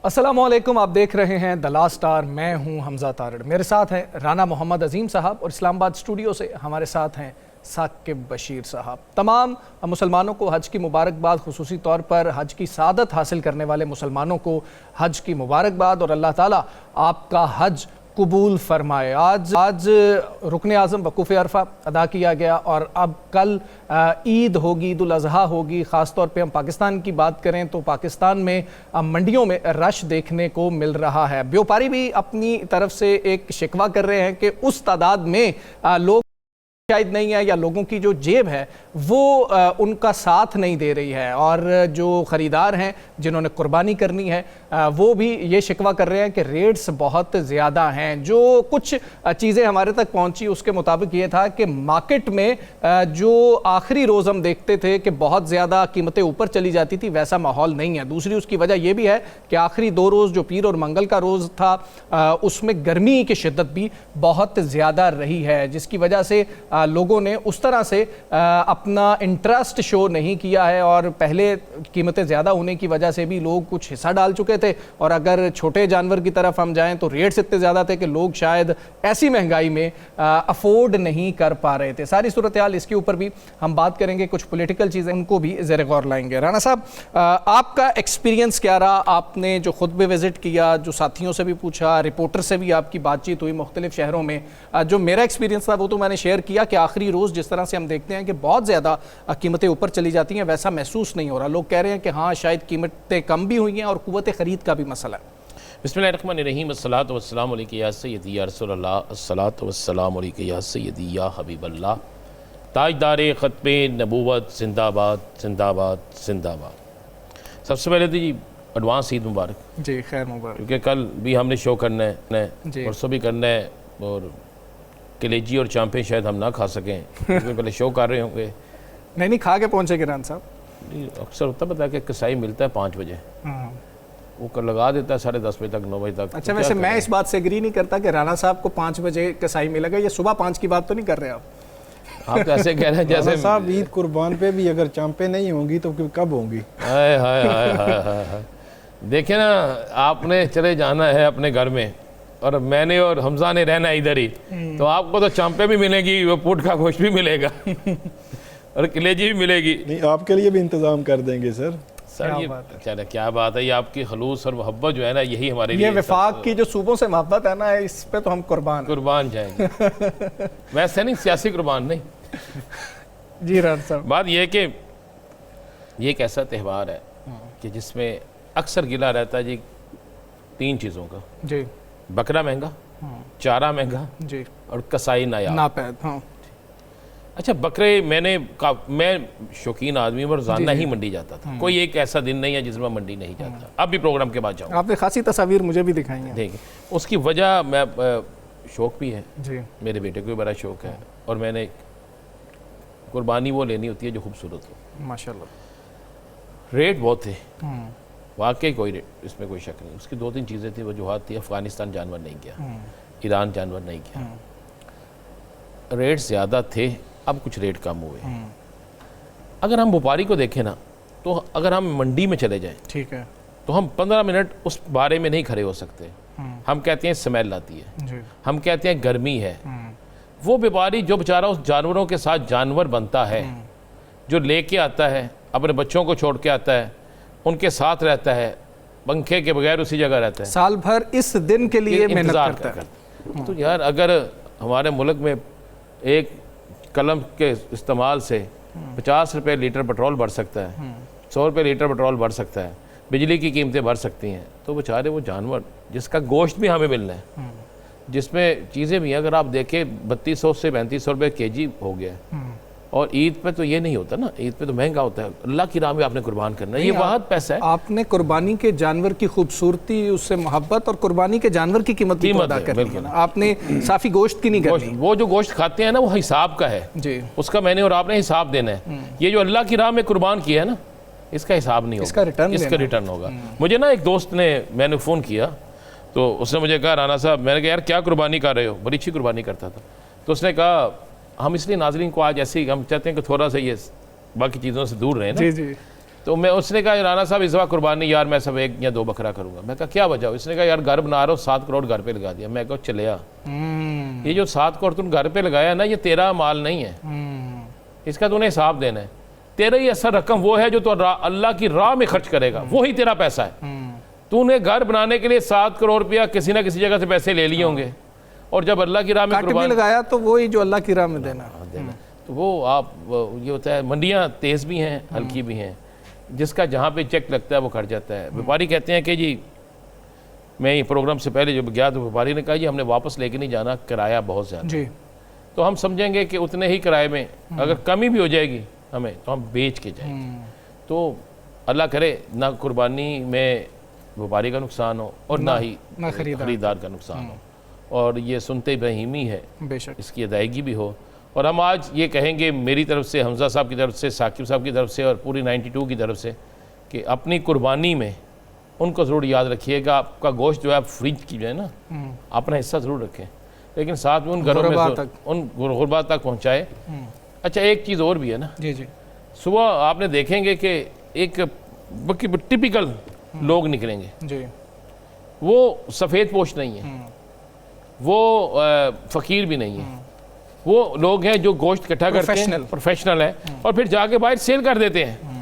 अस्सलामुअलैकुम, आप देख रहे हैं द लास्ट स्टार। मैं हूं हमजा तारड़, मेरे साथ हैं राना मोहम्मद अजीम साहब और इस्लामाबाद स्टूडियो से हमारे साथ हैं साकिब बशीर साहब। तमाम मुसलमानों को हज की मुबारकबाद, खुसूसी तौर पर हज की सादत हासिल करने वाले मुसलमानों को हज की मुबारकबाद और अल्लाह ताला आपका हज कबूल फरमाए। आज रुकन आज़म वक़ूफ़ अरफा अदा किया गया और अब कल ईद होगी, ईद उल अज़हा होगी। ख़ास तौर पे हम पाकिस्तान की बात करें तो पाकिस्तान में मंडियों में रश देखने को मिल रहा है। व्यापारी भी अपनी तरफ से एक शिकवा कर रहे हैं कि उस तादाद में लोग शायद नहीं है, या लोगों की जो जेब है वो उनका साथ नहीं दे रही है, और जो ख़रीदार हैं जिन्होंने कुर्बानी करनी है वो भी ये शिकवा कर रहे हैं कि रेट्स बहुत ज़्यादा हैं। जो कुछ चीज़ें हमारे तक पहुंची उसके मुताबिक ये था कि मार्केट में जो आखिरी रोज़ हम देखते थे कि बहुत ज़्यादा कीमतें ऊपर चली जाती थी, वैसा माहौल नहीं है। दूसरी उसकी वजह यह भी है कि आखिरी दो रोज़ जो पीर और मंगल का रोज़ था उसमें गर्मी की शिद्दत भी बहुत ज़्यादा रही है, जिसकी वजह से लोगों ने उस तरह से अपना इंटरेस्ट शो नहीं किया है, और पहले कीमतें ज़्यादा होने की वजह से भी लोग कुछ हिस्सा डाल चुके थे। और अगर छोटे जानवर की तरफ हम जाएं तो रेट्स इतने ज़्यादा थे कि लोग शायद ऐसी महंगाई में अफोर्ड नहीं कर पा रहे थे। सारी सूरत हाल, इसके ऊपर भी हम बात करेंगे। कुछ पॉलिटिकल चीज़ें उनको भी ज़ेर गौर लाएंगे। राना साहब, आपका एक्सपीरियंस क्या रहा? आपने जो खुद भी विज़िट किया, जो साथियों से भी पूछा, रिपोर्टर से भी आपकी बातचीत हुई मुख्तलिफ शहरों में, जो मेरा एक्सपीरियंस था वो तो मैंने शेयर किया कि आखिरी रोज़ जिस तरह से हम देखते हैं कि बहुत ज़्यादा कीमतें ऊपर चली जाती हैं, वैसा महसूस नहीं हो रहा। लोग कह रहे हैं कि हाँ, शायद कीमतें कम भी हुई हैं और क़ुव्वत ख़रीद का भी मसला है। बिस्मिल्लाहिर्रहमानिर्रहीम, अस्सलातु वस्सलामु अलैका या सय्यदी या रसूलल्लाह, अस्सलातु वस्सलामु अलैका या सय्यदी या हबीबल्लाह, ताजदारे ख़त्मे नबूवत जिंदाबाद जिंदाबाद जिंदाबाद। सबसे पहले तो जी एडवांस ईद मुबारक। जी, खैर मुबारक। क्योंकि कल भी हमने शो करना है, परसों भी करना है, और कलेजी और चांपे शायद हम ना खा सकें क्योंकि पहले शो कर रहे होंगे। नहीं, खा के पहुँचे किरान साहब। अक्सर होता पता कि कसाई मिलता है 5 बजे, वो कर लगा देता है 10:30 बजे तक, 9 बजे तक। अच्छा, वैसे मैं इस बात से एग्री नहीं करता कि राना साहब को 5 बजे कसाई मिलेगा। ये सुबह 5 की बात तो नहीं कर रहे आप तो ऐसे कह रहे हैं जैसे साहब ईद कुर्बान पे भी अगर चांपे नहीं होंगी तो कब होंगी? हाय हाय हाय हाय हाय। देखिए ना, आपने चले जाना है अपने घर में और मैंने और हमजा ने रहना है इधर ही, तो आपको तो चांपे भी मिलेगी, वो पुट का गोश्त भी मिलेगा और कलेजी भी मिलेगी। नहीं, आपके लिए भी इंतजाम कर देंगे सर। ये क्या बात है, ये आपकी खलूस और मोहब्बत जो है ना, यही हमारे लिए, ये वफाक की जो सूबों से मोहब्बत है ना, इस पे तो हम कुर्बान जाएंगे। वैसे नहीं, सियासी कुर्बान नहीं। जी राना साहब, बात यह कि ये एक ऐसा त्यौहार है कि जिसमें अक्सर गिला रहता है जी 3 चीज़ों का। जी, बकरा महंगा, चारा महंगा जी, और कसाई नापैद। हाँ। अच्छा, बकरे मैं शौकीन आदमी हूँ, रोजाना ही मंडी जाता था। कोई एक ऐसा दिन नहीं है जिसमें मंडी नहीं जाता। अब भी प्रोग्राम के बाद जाऊँ। आपने खासी तस्वीर मुझे भी दिखाई है। देखिए, उसकी वजह मैं शौक भी है जी, मेरे बेटे को भी बड़ा शौक है, और मैंने कुर्बानी वो लेनी होती है जो खूबसूरत हो। माशाल्लाह। रेट बहुत थे वाकई, कोई रेट इसमें कोई शक नहीं। उसकी 2-3 चीज़ें थी, वजूहात थी। अफ़गानिस्तान जानवर नहीं किया, ईरान जानवर नहीं किया, रेट ज़्यादा थे। अब कुछ रेट कम हुए। अगर हम व्यापारी को देखें ना, तो अगर हम मंडी में चले जाएं, ठीक है, तो हम 15 मिनट उस बारे में नहीं खड़े हो सकते। हम कहते हैं स्मेल आती है, हम कहते हैं गर्मी है। वो व्यापारी जो बेचारा उस जानवरों के साथ जानवर बनता है, जो लेके आता है, अपने बच्चों को छोड़ के आता है, उनके साथ रहता है, पंखे के बगैर उसी जगह रहता है, साल भर इस दिन के लिए मेहनत करता है। तो यार, अगर हमारे मुल्क में एक कलम के इस्तेमाल से 50 रुपये लीटर पेट्रोल बढ़ सकता है, 100 रुपये लीटर पेट्रोल बढ़ सकता है, बिजली की कीमतें बढ़ सकती हैं, तो बेचारे वो जानवर जिसका गोश्त भी हमें मिलना है, जिसमें चीज़ें भी, अगर आप देखें 3200 से 3500 रुपये केजी हो गया है। और ईद पे तो ये नहीं होता ना, ईद पे तो महंगा होता है। अल्लाह की राह में आपने कुर्बान करना है, ये बहुत पैसा है। आपने कुर्बानी के जानवर की खूबसूरती, उससे मोहब्बत, और कुर्बानी के जानवर की कीमत अदा करनी है। आपने साफी गोश्त की नहीं करनी। वो जो गोश्त खाते हैं ना, वो हिसाब का है जी, उसका मैंने और आपने हिसाब देना है। ये जो अल्लाह की राह में कुर्बान किया है ना, इसका हिसाब नहीं होगा, इसका रिटर्न होगा। मुझे ना एक दोस्त ने, मैंने फ़ोन किया तो उसने मुझे कहा, राना साहब, मैंने कहा यार क्या कुर्बानी कर रहे हो? बड़ी अच्छी कुर्बानी करता था। तो उसने कहा, हम इसलिए नाजरीन को आज ऐसे ही हम चाहते हैं कि थोड़ा सा ये बाकी चीज़ों से दूर रहे ना, जी जी, तो मैं उसने कहा राना साहब इस बार कुर्बानी यार मैं सब 1 या 2 बकरा करूँगा। मैं कहा क्या वजह? इसने कहा यार घर बना रहा हूँ 7 करोड़ घर पे लगा दिया। मैं कहा चलिया ये जो 7 करोड़ तुम घर पे लगाया ना, ये तेरा माल नहीं है, इसका तूने हिसाब देना है। तेरा ही असर रकम वो है जो तो अल्लाह की राह में खर्च करेगा, वही तेरा पैसा है। तूने घर बनाने के लिए 7 करोड़ रुपया किसी ना किसी जगह से पैसे ले लिए होंगे, और जब अल्लाह की राह में कुर्बानी लगाया तो वही जो अल्लाह की राह में देना। तो वो आप ये होता है। मंडियाँ तेज़ भी हैं, हल्की भी हैं, जिसका जहाँ पे चेक लगता है वो खर्च जाता है। व्यापारी कहते हैं कि जी, मैं ये प्रोग्राम से पहले जब गया तो व्यापारी ने कहा जी हमने वापस लेके नहीं जाना, किराया बहुत ज़्यादा जी। तो हम समझेंगे कि उतने ही किराए में अगर कमी भी हो जाएगी हमें तो हम बेच के जाएंगे। तो अल्लाह करे ना कुर्बानी में व्यापारी का नुकसान हो और ना ही खरीदार का नुकसान हो। और ये सुनते बहीमी है, बेशक इसकी अदायगी भी हो। और हम आज ये कहेंगे मेरी तरफ से, हमजा साहब की तरफ से, साकिब साहब की तरफ से और पूरी 92 की तरफ से कि अपनी कुर्बानी में उनको ज़रूर याद रखिएगा। आपका गोश्त जो है आप फ्रिज की जो है ना, अपना हिस्सा ज़रूर रखें, लेकिन साथ में उन घरों में उन गुरबा तक पहुँचाए। अच्छा, एक चीज़ और भी है ना जी, सुबह आपने देखेंगे कि एक टिपिकल लोग निकलेंगे जी, वो सफ़ेद पोश नहीं है, वो फ़कीर भी नहीं है, वो लोग हैं जो गोश्त इकट्ठा करते हैं, प्रोफेशनल है, और फिर जाके बाहर सेल कर देते हैं।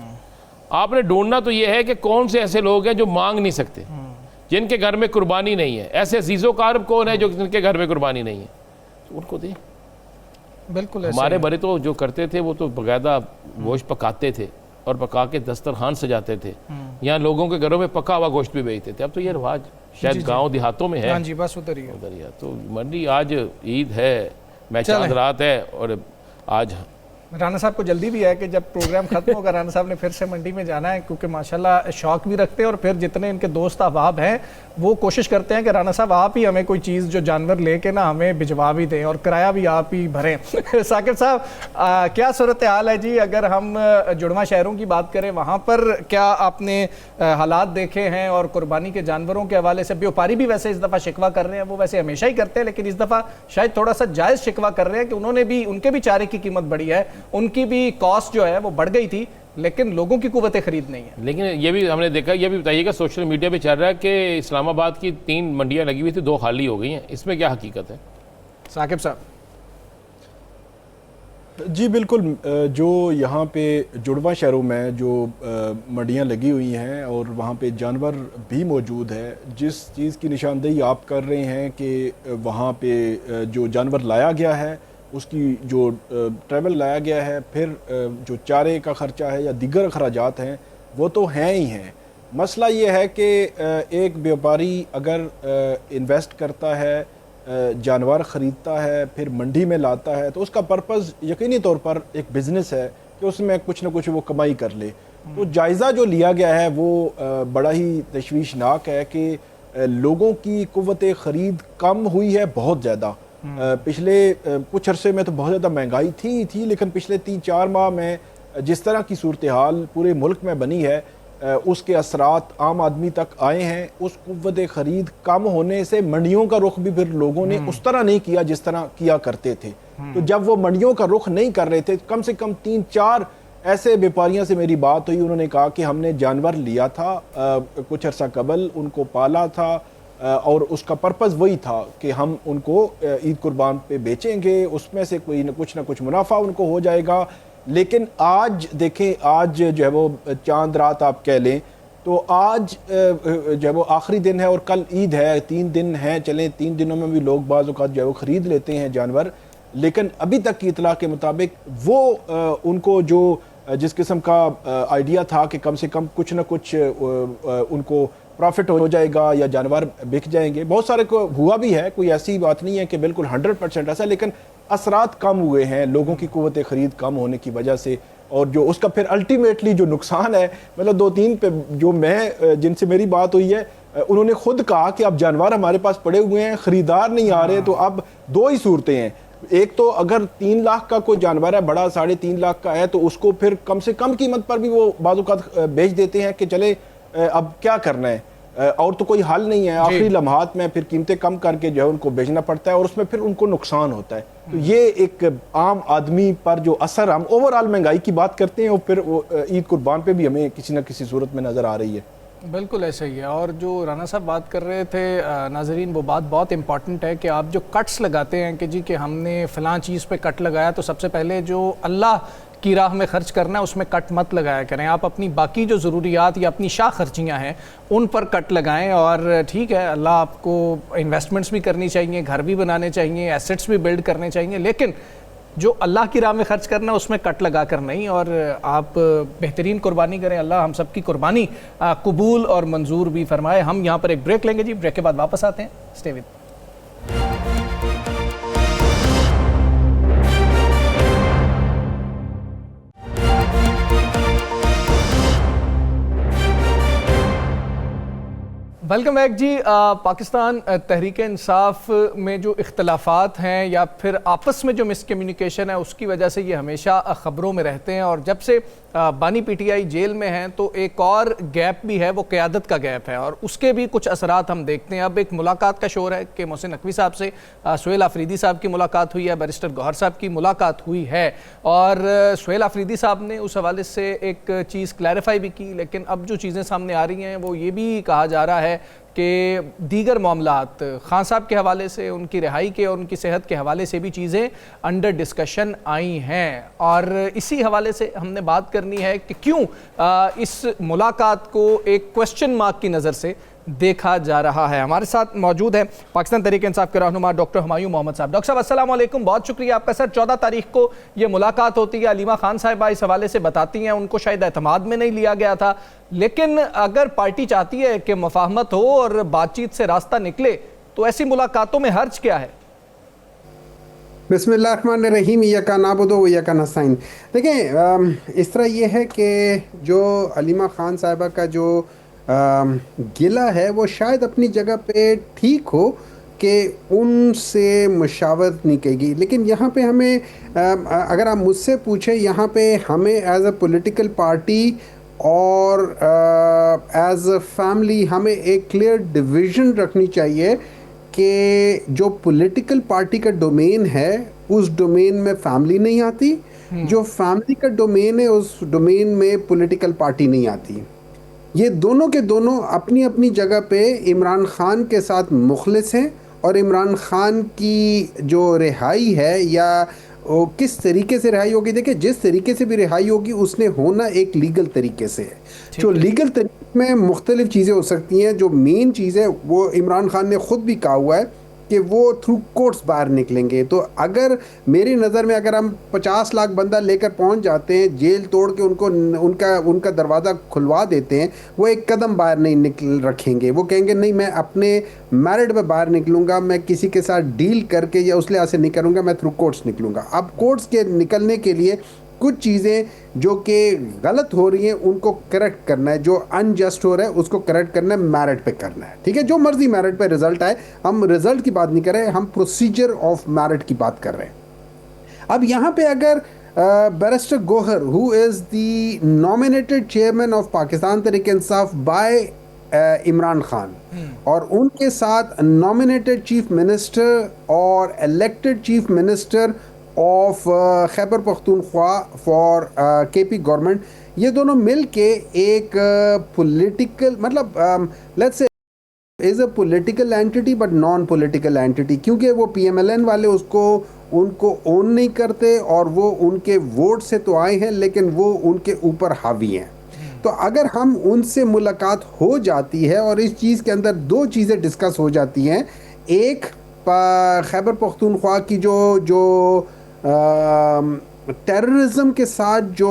आपने ढूंढना तो ये है कि कौन से ऐसे लोग हैं जो मांग नहीं सकते, जिनके घर में कुर्बानी नहीं है। ऐसे अजीज़ो कारब कौन है जो जिनके घर में कुर्बानी नहीं है, तो उनको दें। बिल्कुल हमारे बड़े तो जो करते थे वो तो बाकायदा गोश्त पकाते थे और पका के दस्तरखान सजाते थे। यहाँ लोगों के घरों में पका हुआ गोश्त भी बेचते थे। अब तो ये रिवाज शायद गाँव देहातों में है। जी, बस उधर ही। तो मंडी आज ईद है, मैं चांद रात है, और आज राना साहब को जल्दी भी है कि जब प्रोग्राम खत्म होगा राना साहब ने फिर से मंडी में जाना है, क्योंकि माशाल्लाह शौक भी रखते हैं और फिर जितने इनके दोस्त अहबाब हैं वो कोशिश करते हैं कि राना साहब आप ही हमें कोई चीज़ जो जानवर लेके ना हमें भिजवा भी दें और किराया भी आप ही भरें। साकिब साहब, क्या सूरत हाल है जी? अगर हम जुड़वा शहरों की बात करें, वहाँ पर क्या आपने हालात देखे हैं? और कुर्बानी के जानवरों के हवाले से व्यापारी भी वैसे इस दफ़ा शिकवा कर रहे हैं, वो वैसे हमेशा ही करते हैं, लेकिन इस दफ़ा शायद थोड़ा सा जायज़ शिकवा कर रहे हैं कि उनके भी चारे की कीमत बढ़ी है, उनकी भी कॉस्ट जो है वो बढ़ गई थी, लेकिन लोगों की कुव्वत खरीद नहीं है। लेकिन ये भी हमने देखा, ये भी बताइएगा, सोशल मीडिया पे चल रहा है कि इस्लामाबाद की 3 मंडियां लगी हुई थी, 2 खाली हो गई हैं। इसमें क्या हकीकत है साकिब साहब? जी बिल्कुल, जो यहाँ पे जुड़वा शहरों में जो मंडियाँ लगी हुई हैं और वहाँ पे जानवर भी मौजूद है, जिस चीज़ की निशानदेही आप कर रहे हैं कि वहाँ पे जो जानवर लाया गया है उसकी जो ट्रैवल लाया गया है, फिर जो चारे का ख़र्चा है या दीगर अखराजात हैं वो तो हैं ही हैं। मसला ये है कि एक व्यापारी अगर इन्वेस्ट करता है, जानवर ख़रीदता है, फिर मंडी में लाता है, तो उसका पर्पज़ यकीनी तौर पर एक बिज़नेस है कि उसमें कुछ ना कुछ वो कमाई कर ले। तो जायज़ा जो लिया गया है वो बड़ा ही तशवीशनाक है कि लोगों की कुव्वत ख़रीद कम हुई है बहुत ज़्यादा। पिछले कुछ अरसे में तो बहुत ज़्यादा महंगाई थी, लेकिन पिछले 3-4 माह में जिस तरह की सूरत हाल पूरे मुल्क में बनी है, उसके असरात आम आदमी तक आए हैं। उस कुव्वत ख़रीद कम होने से मंडियों का रुख भी फिर लोगों ने उस तरह नहीं किया जिस तरह किया करते थे। तो जब वो मंडियों का रुख नहीं कर रहे थे, कम से कम 3-4 ऐसे व्यापारियों से मेरी बात हुई, उन्होंने कहा कि हमने जानवर लिया था कुछ अर्सा कबल, उनको पाला था और उसका पर्पज़ वही था कि हम उनको ईद कुर्बान पे बेचेंगे, उसमें से कोई कुछ ना कुछ मुनाफा उनको हो जाएगा। लेकिन आज देखें, आज जो है वो चांद रात आप कह लें, तो आज जो है वो आखिरी दिन है और कल ईद है, 3 दिन हैं, चलें 3 दिनों में भी लोग बाज़ औक़ात जो है वो ख़रीद लेते हैं जानवर। लेकिन अभी तक की इतला के मुताबिक वो उनको जो जिस किस्म का आइडिया था कि कम से कम कुछ ना कुछ उनको प्रॉफिट हो जाएगा या जानवर बिक जाएंगे, बहुत सारे को हुआ भी है, कोई ऐसी बात नहीं है कि बिल्कुल 100% ऐसा, लेकिन असरात कम हुए हैं लोगों की कुव्वत ख़रीद कम होने की वजह से। और जो उसका फिर अल्टीमेटली जो नुकसान है, मतलब 2-3 पे जो मैं जिनसे मेरी बात हुई है, उन्होंने खुद कहा कि अब जानवर हमारे पास पड़े हुए हैं, ख़रीदार नहीं आ रहे। तो अब 2 ही सूरतें हैं, एक तो अगर 3 लाख का कोई जानवर है, बड़ा 3.5 लाख का है, तो उसको फिर कम से कम कीमत पर भी वो बाज़ औक़ात बेच देते हैं कि चले अब क्या करना है। और तो कोई हल नहीं है। आखिरी लम्हात में फिर कीमतें कम करके जो है उनको बेचना पड़ता है और उसमें फिर उनको नुकसान होता है। तो ये एक आम आदमी पर जो असर, हम ओवरऑल महंगाई की बात करते हैं और फिर ईद कुर्बान पे भी हमें किसी न किसी सूरत में नज़र आ रही है। बिल्कुल ऐसा ही है। और जो राना साहब बात कर रहे थे नाजरीन, वो बात बहुत इंपॉर्टेंट है कि आप जो कट्स लगाते हैं कि जी कि हमने फ़लाँ चीज़ पे कट लगाया, तो सबसे पहले जो अल्लाह की राह में खर्च करना है उसमें कट मत लगाया करें। आप अपनी बाकी जो ज़रूरियात या अपनी शाह खर्चियाँ हैं उन पर कट लगाएं। और ठीक है, अल्लाह आपको इन्वेस्टमेंट्स भी करनी चाहिए, घर भी बनाने चाहिए, एसेट्स भी बिल्ड करने चाहिए, लेकिन जो अल्लाह की राह में खर्च करना है उसमें कट लगा कर नहीं। और आप बेहतरीन कुर्बानी करें, अल्लाह हम सब की कुर्बानी कबूल और मंजूर भी फरमाए। हम यहाँ पर एक ब्रेक लेंगे जी, ब्रेक के बाद वापस आते हैं। Stay with. वेलकम बैक जी। पाकिस्तान तहरीक इंसाफ में जो इख्तलाफात हैं या फिर आपस में जो मिसकम्युनिकेशन है उसकी वजह से ये हमेशा ख़बरों में रहते हैं। और जब से बानी पीटीआई जेल में हैं तो एक और गैप भी है, वो क़यादत का गैप है और उसके भी कुछ असरात हम देखते हैं। अब एक मुलाकात का शोर है कि मोहसिन नकवी साहब से सुहेल आफरीदी साहब की मुलाकात हुई है, बैरिस्टर गौहर साहब की मुलाकात हुई है और सुहेल आफरीदी साहब ने उस हवाले से एक चीज़ क्लैरिफाई भी की। लेकिन अब जो चीज़ें सामने आ रही हैं वो ये भी कहा जा रहा है कि दीगर मामलात खान साहब के हवाले से, उनकी रिहाई के और उनकी सेहत के हवाले से भी चीज़ें अंडर डिस्कशन आई हैं। और इसी हवाले से हमने बात करनी है कि क्यों इस मुलाकात को एक क्वेश्चन मार्क की नज़र से देखा जा रहा है। हमारे साथ मौजूद है पाकिस्तान तहरीक इंसाफ के रहनुमा डॉक्टर हुमायूं मोहम्मद साहब। डॉक्टर साहब अस्सलाम वालेकुम, बहुत शुक्रिया आपका। सर 14 तारीख को ये मुलाकात होती है, अलीमा खान साहिबा इस हवाले से बताती हैं उनको शायद एतमाद में नहीं लिया गया था, लेकिन अगर पार्टी चाहती है कि मफाहमत हो और बातचीत से रास्ता निकले तो ऐसी मुलाकातों में हर्ज क्या है? बिस्मिल्लाहिर्रहमानिर्रहीम, इय्याका नअबुदु व इय्याका नस्तईन। देखें, इस तरह ये है कि जो अलीमा खान साहिबा का जो गिला है वो शायद अपनी जगह पे ठीक हो कि उनसे मशावरत नहीं कहेगी, लेकिन यहाँ पे हमें अगर आप मुझसे पूछें, यहाँ पे हमें एज अ पॉलिटिकल पार्टी और एज अ फैमिली हमें एक क्लियर डिवीज़न रखनी चाहिए कि जो पॉलिटिकल पार्टी का डोमेन है उस डोमेन में फैमिली नहीं आती, जो फैमिली का डोमेन है उस डोमेन में पॉलिटिकल पार्टी नहीं आती। ये दोनों के दोनों अपनी अपनी जगह पे इमरान खान के साथ मुखलिस हैं और इमरान खान की जो रिहाई है या वो किस तरीके से रिहाई होगी, देखिए जिस तरीके से भी रिहाई होगी उसने होना एक लीगल तरीके से है। जो लीगल तरीके में मुख्तलिफ चीज़ें हो सकती हैं, जो मेन चीज़ है वो इमरान खान ने ख़ुद भी कहा हुआ है कि वो थ्रू कोर्ट्स बाहर निकलेंगे। तो अगर मेरी नज़र में अगर हम 50 लाख बंदा लेकर पहुंच जाते हैं, जेल तोड़ के उनको उनका दरवाज़ा खुलवा देते हैं, वो एक कदम बाहर नहीं निकल रखेंगे। वो कहेंगे नहीं, मैं अपने मेरिट पे बाहर निकलूँगा, मैं किसी के साथ डील करके या उस लिहाज से नहीं करूँगा, मैं थ्रू कोर्ट्स निकलूँगा। अब कोर्ट्स के निकलने के लिए कुछ चीज़ें जो कि गलत हो रही हैं उनको करेक्ट करना है, जो अनजस्ट हो रहा है उसको करेक्ट करना है, मेरिट पे करना है। ठीक है, जो मर्जी मेरिट पे रिजल्ट आए, हम रिजल्ट की बात नहीं कर रहे, हम प्रोसीजर ऑफ मेरिट की बात कर रहे हैं। अब यहाँ पे अगर barrister Gohar who is the nominated chairman of Pakistan Tehreek Insaf by Imran Khan और उनके साथ नॉमिनेटेड चीफ मिनिस्टर और elected chief minister of Khyber Pakhtunkhwa for KP government, ये दोनों मिल के एक पॉलिटिकल मतलब let's say is a political entity but non political entity, क्योंकि वो PMLN वाले उनको ओन नहीं करते और वो उनके वोट से तो आए हैं लेकिन वो उनके ऊपर हावी हैं। तो अगर हम उनसे मुलाकात हो जाती है और इस चीज़ के अंदर दो चीज़ें डिस्कस हो जाती हैं, एक खैबर पख्तूनख्वा की जो टेररिज्म के साथ जो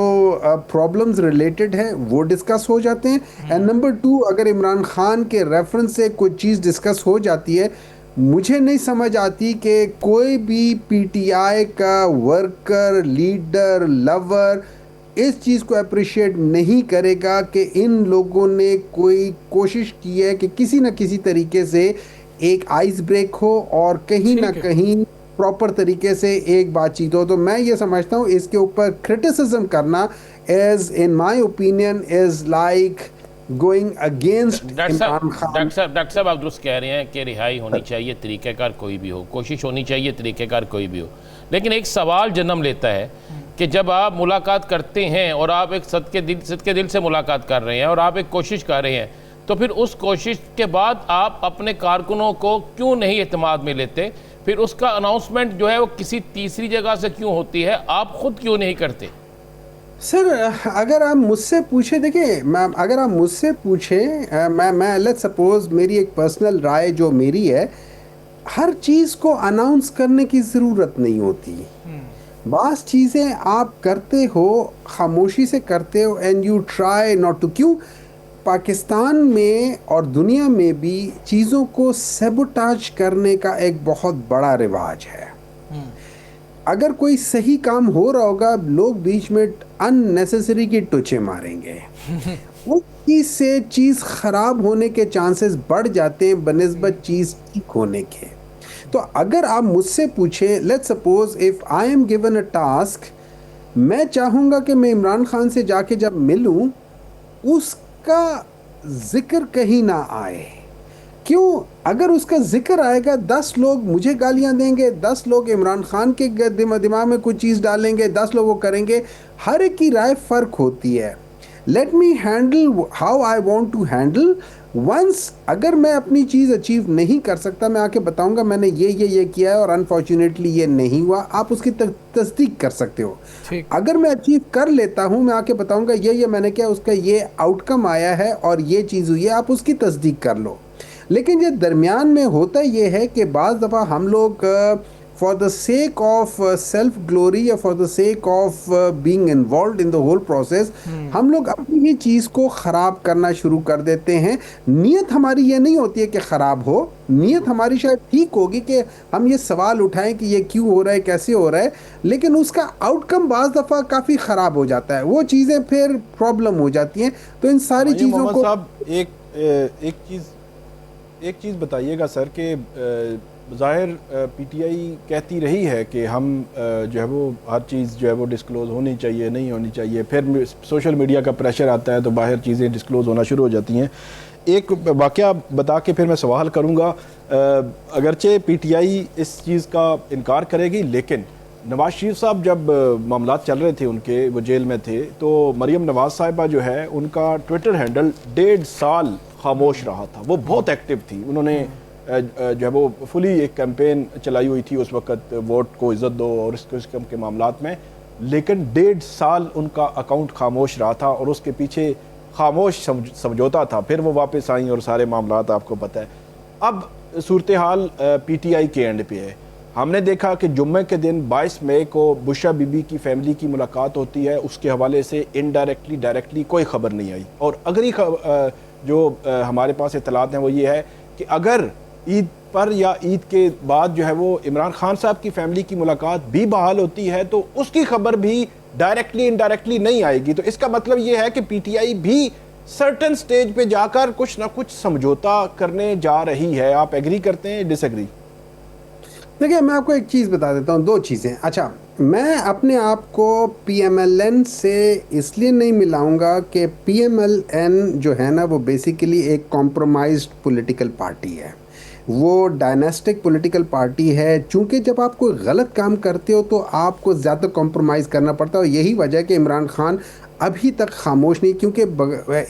प्रॉब्लम्स रिलेटेड हैं वो डिस्कस हो जाते हैं, एंड नंबर 2 अगर इमरान खान के रेफरेंस से कोई चीज़ डिस्कस हो जाती है, मुझे नहीं समझ आती कि कोई भी PTI का वर्कर, लीडर, लवर इस चीज़ को अप्रिशिएट नहीं करेगा कि इन लोगों ने कोई कोशिश की है कि किसी न किसी तरीके से एक आइस ब्रेक हो और कहीं ना कहीं प्रॉपर तरीके से एक बातचीत हो। तो मैं ये समझता हूँ इसके ऊपर क्रिटिसिज्म करना is in my opinion is like going against Imran Khan. Doctor साहब आप दुरुस्त कह रहे हैं कि रिहाई होनी चाहिए, तरीक़ेकार कोई भी हो, कोशिश होनी चाहिए, तरीक़ेकार कोई भी हो, लेकिन एक सवाल जन्म लेता है कि जब आप मुलाकात करते हैं और आप एक सदके दिल से मुलाकात कर रहे हैं और आप एक कोशिश कर रहे हैं, तो फिर उस कोशिश के बाद आप अपने कारकुनों को क्यों नहीं एतमाद में लेते? फिर उसका अनाउंसमेंट जो है वो किसी तीसरी जगह से क्यों होती है? आप खुद क्यों नहीं करते? सर अगर आप मुझसे पूछे, देखिए अगर आप मुझसे पूछे, मैं लेट्स सपोज मेरी एक पर्सनल राय जो मेरी है, हर चीज़ को अनाउंस करने की ज़रूरत नहीं होती। बास चीज़ें आप करते हो, खामोशी से करते हो, and you try not to. क्यों? पाकिस्तान में और दुनिया में भी चीज़ों को सैबोटाज करने का एक बहुत बड़ा रिवाज है। अगर कोई सही काम हो रहा होगा, लोग बीच में अननेसेसरी की टुचे मारेंगे। उस चीज़ से चीज़ ख़राब होने के चांसेस बढ़ जाते हैं बनिस्बत चीज़ ठीक होने के। तो अगर आप मुझसे पूछे, let's suppose if I am given a task, मैं चाहूँगा कि मैं इमरान खान से जाके जब मिलूँ उसका जिक्र कहीं ना आए। क्यों? अगर उसका जिक्र आएगा, 10 लोग मुझे गालियां देंगे, 10 लोग इमरान खान के दिमाग में कुछ चीज़ डालेंगे, 10 लोग वो करेंगे। हर एक की राय फ़र्क होती है। Let me handle how I want to handle. Once अगर मैं अपनी चीज़ अचीव नहीं कर सकता, मैं आके बताऊंगा मैंने ये किया है और अनफॉर्चुनेटली ये नहीं हुआ, आप उसकी तस्दीक कर सकते हो। अगर मैं अचीव कर लेता हूँ, मैं आके बताऊंगा ये मैंने किया, उसका ये आउटकम आया है और ये चीज़ हुई है, आप उसकी तस्दीक कर लो। लेकिन ये दरमियान में होता ये है कि बाज़ दफ़ा हम लोग for the sake of self glory या for the sake of being involved in the whole process, हम लोग अपनी ही चीज़ को ख़राब करना शुरू कर देते हैं। नीयत हमारी ये नहीं होती है कि ख़राब हो, नीयत हमारी शायद ठीक होगी कि हम ये सवाल उठाएं कि ये क्यों हो रहा है, कैसे हो रहा है, लेकिन उसका आउटकम बाज़ दफ़ा काफ़ी ख़राब हो जाता है, वो चीज़ें फिर प्रॉब्लम हो जाती हैं। तो इन सारी चीज़ों को एक चीज़ बताइएगा सर कि ज़ाहिर पीटीआई कहती रही है कि हम जो है वो हर चीज़ जो है वो डिस्क्लोज़ होनी चाहिए, नहीं होनी चाहिए, फिर सोशल मीडिया का प्रेशर आता है तो बाहर चीज़ें डिस्क्लोज़ होना शुरू हो जाती हैं। एक वाक़या बता के फिर मैं सवाल करूँगा। अगरचे पीटीआई इस चीज़ का इनकार करेगी, लेकिन नवाज शरीफ साहब जब मामला चल रहे थे उनके, वो जेल में थे, तो मरियम नवाज साहिबा जो है उनका ट्विटर हैंडल 1.5 साल खामोश रहा था। वो बहुत एक्टिव थी, उन्होंने जो है वो फुली एक कैंपेन चलाई हुई थी उस वक़्त, वोट को इज़्ज़त दो और इस किस्म के मामलात में, लेकिन 1.5 साल उनका अकाउंट खामोश रहा था और उसके पीछे खामोश समझौता था। फिर वो वापस आई और सारे मामलात आपको पता है। अब सूरत हाल पीटीआई के एंड पे है। हमने देखा कि जुम्मे के दिन 22 मई को बुशरा बीबी की फैमिली की मुलाकात होती है, उसके हवाले से इनडायरेक्टली डायरेक्टली कोई ख़बर नहीं आई। और अगली जो हमारे पास इत्तलात हैं वो ये है कि अगर ईद पर या ईद के बाद जो है वो इमरान खान साहब की फैमिली की मुलाकात भी बहाल होती है तो उसकी खबर भी डायरेक्टली इनडायरेक्टली नहीं आएगी। तो इसका मतलब ये है कि पीटीआई भी सर्टन स्टेज पे जाकर कुछ ना कुछ समझौता करने जा रही है। आप एग्री करते हैं, डिसएग्री? देखिए, मैं आपको एक चीज़ बता देता हूँ, 2 चीज़ें। अच्छा, मैं अपने आप को पीएमएलएन से इसलिए नहीं मिलाऊंगा कि पीएमएलएन जो है ना वो बेसिकली एक कॉम्प्रोमाइज्ड पॉलिटिकल पार्टी है, वो डायनेस्टिक पॉलिटिकल पार्टी है। चूँकि जब आप कोई गलत काम करते हो तो आपको ज़्यादा कॉम्प्रोमाइज़ करना पड़ता है, और यही वजह है कि इमरान खान अभी तक खामोश नहीं, क्योंकि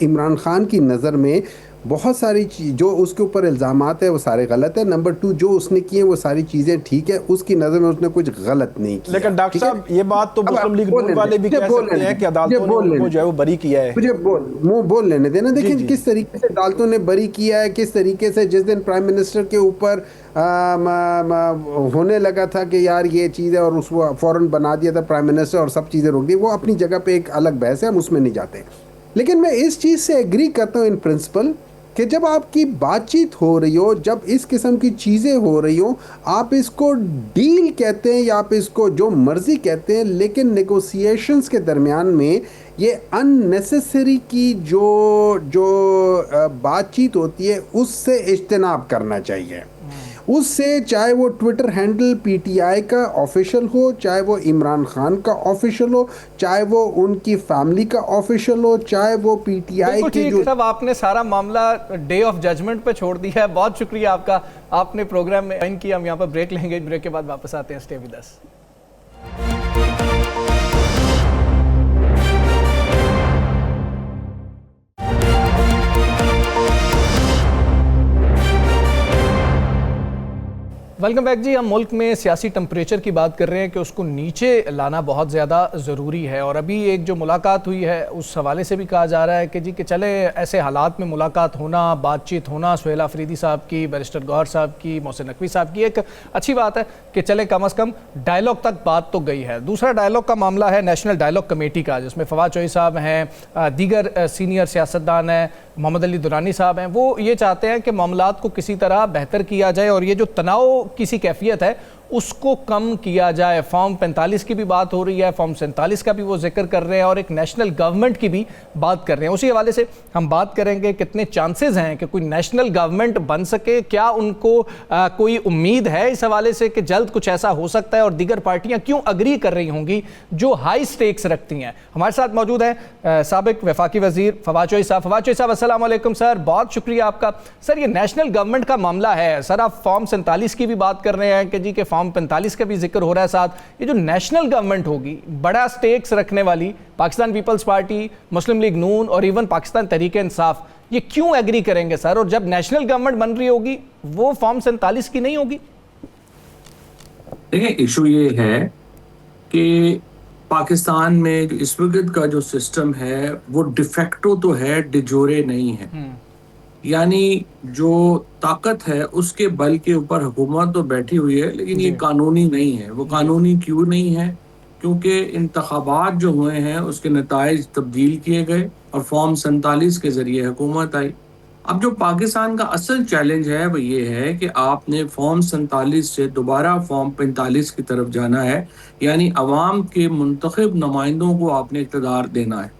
इमरान खान की नज़र में बहुत सारी चीज़ जो उसके ऊपर इल्ज़ामात है वो सारे गलत है। नंबर 2, जो उसने किए वो सारी चीज़ें ठीक है, उसकी नज़र में उसने कुछ गलत नहीं किया। लेकिन डॉक्टर साहब ये बात तो मुस्लिम लीग नून वाले भी कह सकते हैं कि अदालतों ने उनको जो है वो बरी किया है। मुझे बोल लेने देना। देखिए किस तरीके से अदालतों ने बरी किया है, किस तरीके से जिस दिन प्राइम मिनिस्टर के ऊपर होने लगा था कि यार ये चीज़ है और उसको फ़ौरन बना दिया था प्राइम मिनिस्टर और सब चीज़ें रोक दी, वो अपनी जगह पे एक अलग बहस है, हम उसमें नहीं जाते। लेकिन मैं इस चीज़ से एग्री करता हूँ इन प्रिंसिपल कि जब आपकी बातचीत हो रही हो, जब इस किस्म की चीज़ें हो रही हो, आप इसको डील कहते हैं या आप इसको जो मर्ज़ी कहते हैं, लेकिन नेगोशिएशंस के दरमियान में ये अननेसेसरी की जो बातचीत होती है उससे इज्तनाब करना चाहिए। उससे, चाहे वो ट्विटर हैंडल पीटीआई का ऑफिशियल हो, चाहे वो इमरान खान का ऑफिशियल हो, चाहे वो उनकी फैमिली का ऑफिशियल हो, चाहे वो पीटीआई की जो, सब आपने सारा मामला डे ऑफ जजमेंट पे छोड़ दिया है। बहुत शुक्रिया आपका, आपने प्रोग्राम में ज्वाइन किया। हम यहाँ पर ब्रेक लेंगे, ब्रेक के बाद वापस आते हैं। Stay with us. Welcome back जी। हम मुल्क में सियासी टेम्परेचर की बात कर रहे हैं कि उसको नीचे लाना बहुत ज़्यादा ज़रूरी है, और अभी एक जो मुलाकात हुई है उस हवाले से भी कहा जा रहा है कि जी कि चले ऐसे हालात में मुलाकात होना, बातचीत होना, सुहेल अफरीदी साहब की, बैरिस्टर गौहर साहब की, मोहसिन नकवी साहब की, एक अच्छी बात है कि चले कम अज़ कम डायलॉग तक बात तो गई है। दूसरा डायलॉग का मामला है नेशनल डायलॉग कमेटी का, जिसमें फवाद चौधरी साहब हैं, दीगर सीनियर सियासतदान हैं, मोहम्मद अली दुरानी साहब हैं। वो ये चाहते हैं कि मामलात को किसी तरह बेहतर किया जाए और ये जो तनाव किसी कैफियत है उसको कम किया जाए। फॉर्म 45 की भी बात हो रही है, फॉर्म 47 का भी वो जिक्र कर रहे हैं, और एक नेशनल गवर्नमेंट की भी बात कर रहे हैं। उसी हवाले से हम बात करेंगे कितने चांसेस हैं कि कोई नेशनल गवर्नमेंट बन सके, क्या उनको कोई उम्मीद है इस हवाले से कि जल्द कुछ ऐसा हो सकता है, और दीगर पार्टियां क्यों अग्री कर रही होंगी जो हाई स्टेक्स रखती हैं। हमारे साथ मौजूद हैं साबिक वफाकी वजीर फवाद चौधरी साहब। फवाद चौधरी साहब, अस्सलाम वालेकुम सर, बहुत शुक्रिया आपका। सर, ये नेशनल गवर्नमेंट का मामला है सर, आप फॉर्म 47 की भी बात कर रहे हैं कि जी के फॉर्म 45 का भी जिक्र हो रहा है साथ। ये जो नेशनल गवर्नमेंट होगी, बड़ा स्टेक्स रखने वाली पाकिस्तान पीपल्स पार्टी, मुस्लिम लीग नून और इवन पाकिस्तान तहरीक इंसाफ, ये क्यों एग्री करेंगे सर? और जब नेशनल गवर्नमेंट बन रही होगी वो फॉर्म 47 की नहीं होगी? देखिए, इशू ये है कि पाकिस्तान में इस वक्त का जो सिस्टम है वो डिफेक्टो तो है, डिजोरे नहीं है। यानी जो ताकत है उसके बल के ऊपर हुकूमत तो बैठी हुई है, लेकिन ये कानूनी नहीं है। वो कानूनी क्यों नहीं है? क्योंकि इंतखाबात जो हुए हैं उसके नताइज तब्दील किए गए और फॉर्म 47 के जरिए हुकूमत आई। अब जो पाकिस्तान का असल चैलेंज है वो ये है कि आपने फॉर्म 47 से दोबारा फॉर्म 45 की तरफ जाना है, यानी अवाम के मुंतखब नुमाइंदों को आपने इक़्तिदार देना है।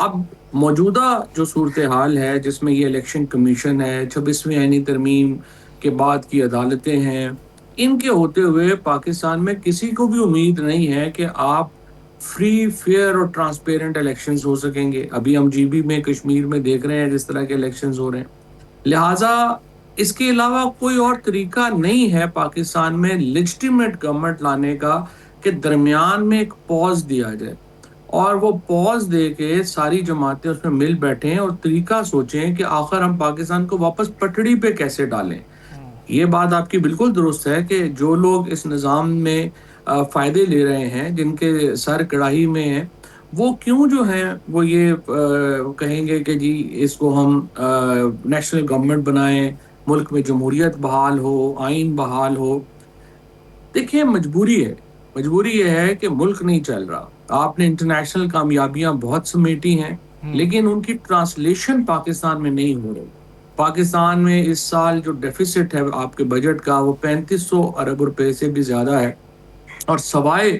अब मौजूदा जो सूरत हाल है जिसमें ये इलेक्शन कमीशन है, 26वीं आईनी तरमीम के बाद की अदालतें हैं, इनके होते हुए पाकिस्तान में किसी को भी उम्मीद नहीं है कि आप फ्री, फेयर और ट्रांसपेरेंट इलेक्शंस हो सकेंगे। अभी हम जीबी में, कश्मीर में देख रहे हैं जिस तरह के इलेक्शंस हो रहे हैं। लिहाजा इसके अलावा कोई और तरीका नहीं है पाकिस्तान में लेजिटिमेट गवर्नमेंट लाने का कि दरमियान में एक पॉज दिया जाए और वो पॉज दे के सारी जमातें उसमें मिल बैठें और तरीका सोचें कि आखिर हम पाकिस्तान को वापस पटड़ी पे कैसे डालें। ये बात आपकी बिल्कुल दुरुस्त है कि जो लोग इस निज़ाम में फ़ायदे ले रहे हैं, जिनके सर कढ़ाई में हैं, वो क्यों जो हैं वो ये कहेंगे कि जी इसको हम नेशनल गवर्नमेंट बनाएं, मुल्क में जमहूरियत बहाल हो, आइन बहाल हो। देखिए, मजबूरी ये है कि मुल्क नहीं चल रहा। आपने इंटरनेशनल कामयाबियां बहुत समेटी हैं, लेकिन उनकी ट्रांसलेशन पाकिस्तान में नहीं हो रही। पाकिस्तान में इस साल जो डेफिसिट है आपके बजट का वो 3500 अरब रुपए से भी ज्यादा है, और सवाए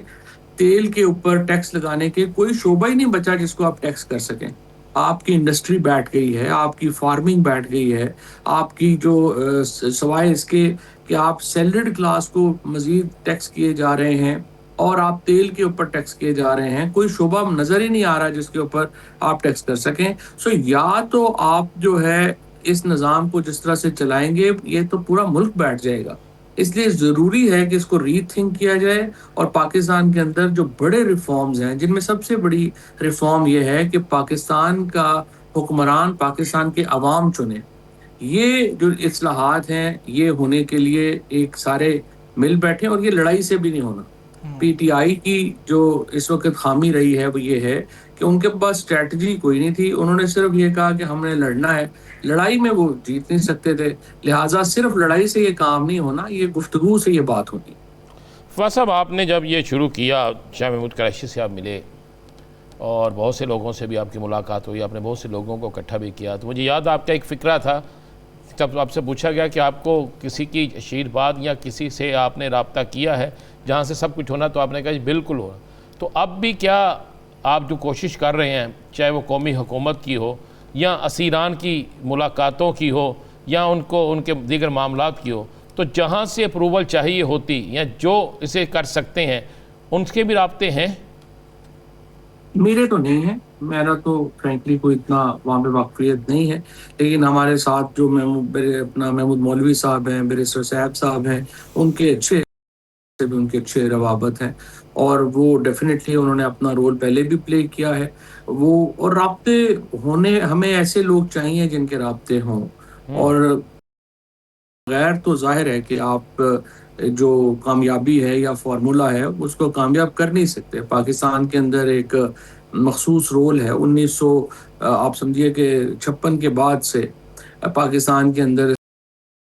तेल के ऊपर टैक्स लगाने के कोई शोबा ही नहीं बचा जिसको आप टैक्स कर सकें। आपकी इंडस्ट्री बैठ गई है, आपकी फार्मिंग बैठ गई है, आपकी जो सवाए इसके कि आप सैलरीड क्लास को मजीद टैक्स किए जा रहे हैं और आप तेल के ऊपर टैक्स किए जा रहे हैं, कोई शोबा नजर ही नहीं आ रहा जिसके ऊपर आप टैक्स कर सकें। सो या तो आप जो है इस निज़ाम को जिस तरह से चलाएंगे ये तो पूरा मुल्क बैठ जाएगा। इसलिए ज़रूरी है कि इसको रीथिंक किया जाए और पाकिस्तान के अंदर जो बड़े रिफॉर्म्स हैं, जिनमें सबसे बड़ी रिफॉर्म ये है कि पाकिस्तान का हुक्मरान पाकिस्तान के अवाम चुने। ये जो इस्लाहात हैं ये होने के लिए एक सारे मिल बैठे, और ये लड़ाई से भी नहीं होना। पीटीआई की जो इस वक्त खामी रही है वो ये है कि उनके पास स्ट्रेटजी कोई नहीं थी। उन्होंने सिर्फ ये कहा कि हमने लड़ना है, लड़ाई में वो जीत नहीं सकते थे। लिहाजा सिर्फ लड़ाई से ये काम नहीं होना, ये गुफ्तगू से ये बात होती। फवाद साहब, आपने जब ये शुरू किया, शाह महमूद कुरैशी से आप मिले और बहुत से लोगों से भी आपकी मुलाकात हुई, आपने बहुत से लोगों को इकट्ठा भी किया, तो मुझे याद आपका एक फ़िक्रा था जब आपसे पूछा गया कि आपको किसी की आशीर्वाद या किसी से आपने रब्ता किया है जहाँ से सब कुछ होना, तो आपने कहा बिल्कुल होना। तो अब भी क्या आप जो कोशिश कर रहे हैं, चाहे वो कौमी हुकूमत की हो या असीरान की मुलाकातों की हो या उनको उनके दीगर मामलात की हो, तो जहाँ से अप्रूवल चाहिए होती या जो इसे कर सकते हैं उनके भी राब्ते हैं? मेरे तो नहीं है, मेरा तो फ्रेंकली कोई इतना वहाँ पे वाकफियत नहीं है, लेकिन हमारे साथ जो महमूद मौलवी साहब हैं, बैरिस्टर साहब साहब हैं, उनके अच्छे रवाबत हैं और वो डेफिनेटली उन्होंने अपना रोल पहले भी प्ले किया है। वो और राब्ते होने, हमें ऐसे लोग चाहिए जिनके राब्ते हों, और गैर तो जाहिर है कि आप जो कामयाबी है या फार्मूला है उसको कामयाब कर नहीं सकते। पाकिस्तान के अंदर एक मखसूस रोल है 1900 आप समझिए कि 56 के बाद से पाकिस्तान के अंदर